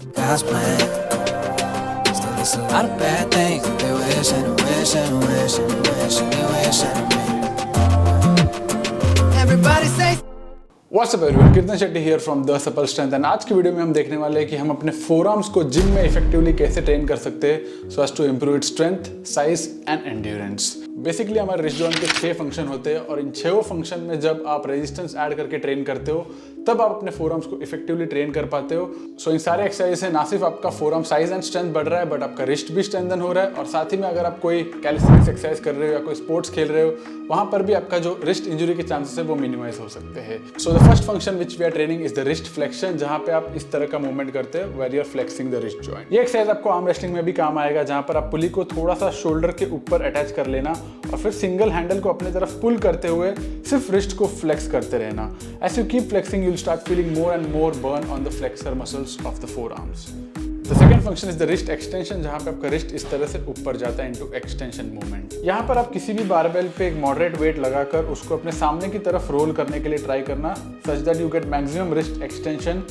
God's plan. Still, it's a lot of bad things that they wish and wish and wish and wish and they wish on me. Everybody say. What's up everyone, Kirtan Shetty here from the supple strength. And आज की video में हम देखने वाले हैं कि हम अपने फोरआर्म्स को जिम में इफेक्टिवली कैसे ट्रेन कर सकते हैं so as to improve its strength, size and endurance. Basically हमारे रिस्ट जॉइंट के 6 फंक्शन होते हैं और इन 6 फंक्शन में जब आप रेजिस्टेंस ऐड करके ट्रेन करते हो तब आप अपने फोरआर्म्स को इफेक्टिवली ट्रेन कर पाते हो। सो इन सारे एक्सरसाइज से ना सिर्फ आपका फोरआर्म साइज एंड स्ट्रेंथ बढ़ रहा है बट आपका रिस्ट भी स्ट्रेंथन हो रहा है, और साथ ही में अगर आप कोई कैलिस्थेनिक्स एक्सरसाइज कर रहे हो या कोई स्पोर्ट्स खेल रहे हो वहां पर भी आपका जो रिस्ट इंजरी के चांसेस है वो मिनिमाइज हो सकते हैं। So the first function which we are training is the wrist flexion, जहां पे आप इस तरह का मूवमेंट करते हो where you are flexing the wrist joint. ये एक्सरसाइज आपको आर्म रेस्लिंग में भी काम आएगा, जहां पर आप पुली को थोड़ा सा शोल्डर के ऊपर अटैच कर लेना और फिर सिंगल हैंडल को अपनी तरफ पुल करते हुए सिर्फ रिस्ट को फ्लेक्स करते रहना। As you keep flexing you will start feeling more and more burn on the flexor muscles of the forearms. The second function is the wrist extension, जहाँ पे आपका रिस्ट इस तरह से ऊपर जाता है into extension movement। यहाँ पर आप किसी भी बारबेल पे एक मॉडरेट वेट लगाकर उसको अपने सामने की तरफ रोल करने के लिए ट्राई करना such that you get maximum wrist extension,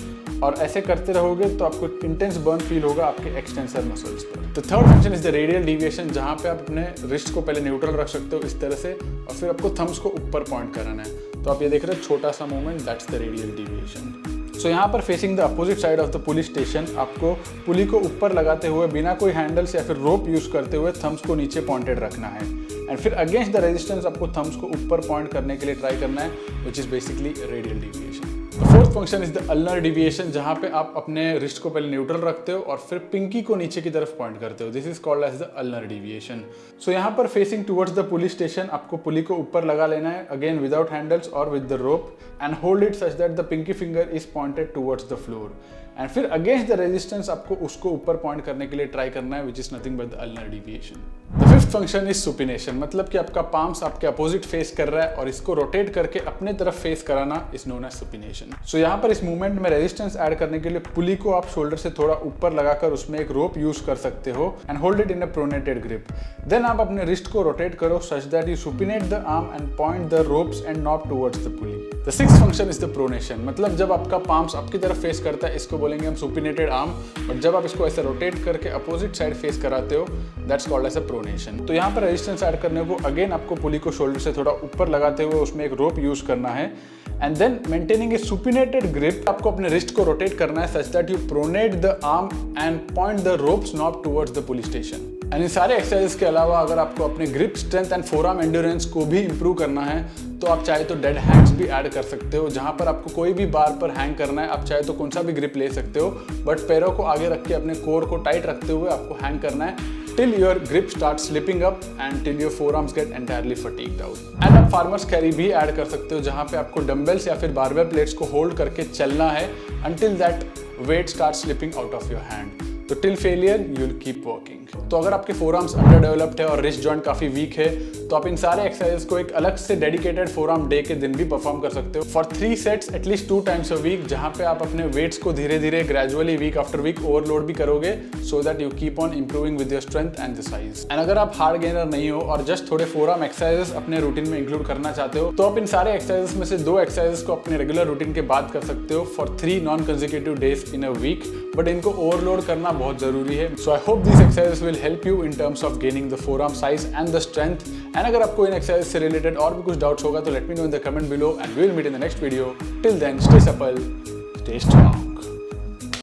और ऐसे करते रहोगे तो आपको इंटेंस बर्न फील होगा आपके एक्सटेंसर मसल्स पर। The third function is the radial deviation, जहाँ पे आप अपने रिस्ट को पहले न्यूट्रल रख सकते हो इस तरह से और फिर आपको थम्स को ऊपर पॉइंट कराना है। तो आप ये देख रहे हो छोटा सा movement, that's the radial deviation. So यहाँ पर facing the opposite side of the pulley station आपको पुली को ऊपर लगाते हुए बिना कोई हैंडल्स या फिर रोप यूज करते हुए थम्स को नीचे पॉइंटेड रखना है, एंड फिर अगेंस्ट द रेजिस्टेंस आपको थम्स को ऊपर पॉइंट करने के लिए ट्राई करना है, which is basically radial deviation. The fourth function is the ulnar deviation, जहाँ पे आप अपने रिस्ट को पहले न्यूट्रल रखते हो और फिर पिंकी को नीचे की तरफ पॉइंट करते हो। This is called as the ulnar deviation. So यहाँ पर facing towards the pulley station आपको पुली को ऊपर लगा लेना है, अगेन विदाउट हैंडल्स और with the rope, and hold it such that the pinky finger is pointed towards the floor, and फिर अगेंस्ट द रेजिस्टेंस आपको उसको ऊपर पॉइंट करने के लिए ट्राई करना है, which is nothing but the ulnar deviation. The fifth function is supination, मतलब कि आपका पाम्स आपके अपोजिट फेस कर रहा है और इसको रोटेट करके अपने तरफ फेस कराना इज नोन एज सुपिनेशन। सो यहाँ पर इस मूवमेंट में रेजिस्टेंस ऐड करने के लिए पुली को आप शोल्डर से थोड़ा ऊपर लगाकर उसमें एक रोप यूज कर सकते हो and hold it in a pronated grip. Then आप अपने रिस्ट को रोटेट करो such that you supinate the arm and point the ropes and knob towards the pulley. The sixth function is the pronation, मतलब जब आपका palms आपकी तरफ face करता है इसको बोलेंगे हम सुपिनेटेड आर्म, बट जब आप इसको ऐसे रोटेट करके अपोजिट साइड फेस कराते हो that's called as a pronation. तो यहाँ पर रेजिस्टेंस ऐड करने को अगेन आपको पुली को शोल्डर से थोड़ा ऊपर लगाते हुए उसमें एक रोप यूज करना है, and then maintaining a supinated grip आपको अपने रिस्ट को रोटेट करना है such that you pronate the arm and point the rope's knob towards the pulley station. And इन सारे एक्सरसाइज के अलावा अगर आपको अपने grip strength and forearm endurance को भी इंप्रूव करना है तो आप चाहे तो डेड हैंड्स भी ऐड कर सकते हो, जहां पर आपको कोई भी बार पर हैंग करना है आप चाहे तो कौन सा भी ग्रिप ले सकते हो, बट पैरों को आगे रख के अपने कोर को टाइट रखते हुए आपको हैंग करना है till your grip starts slipping up and till your forearms get entirely fatigued out. And आप farmers carry भी ऐड कर सकते हो, जहाँ पे आपको डंबल्स या फिर बारबेल प्लेट्स को होल्ड करके चलना है until that weight starts slipping out of your hand. तो till failure you will keep working. तो अगर आपके फोरआर्म्स अंडर डेवलप्ड है और रिस्ट जॉइंट काफी वीक है तो आप इन सारे एक्सरसाइज को एक अलग से डेडिकेटेड फोरआर्म डे के दिन भी परफॉर्म कर सकते हो for 3 sets at least 2 times a week, जहां पे आप अपने वेट्स को धीरे धीरे gradually week after week overload भी करोगे so that you keep on improving with your strength and the size. And अगर आप हार्ड गेनर नहीं हो और जस्ट थोड़े फोरआर्म एक्सरसाइजेस अपने रूटीन में इंक्लूड करना चाहते हो तो आप इन सारे एक्सरसाइजेस में से 2 एक्सरसाइजेस को अपने रेगुलर रूटीन के बाद कर सकते हो for 3 non consecutive days in a week, but इनको ओवरलोड करना बहुत जरूरी है। So I hope this exercises will help you in terms of gaining the forearm size and the strength. And अगर आपको इन एक्सरसाइज से रिलेटेड और भी कुछ डाउट्स होगा तो let me know in the comment below and we will meet in the next video. Till then stay supple, stay strong.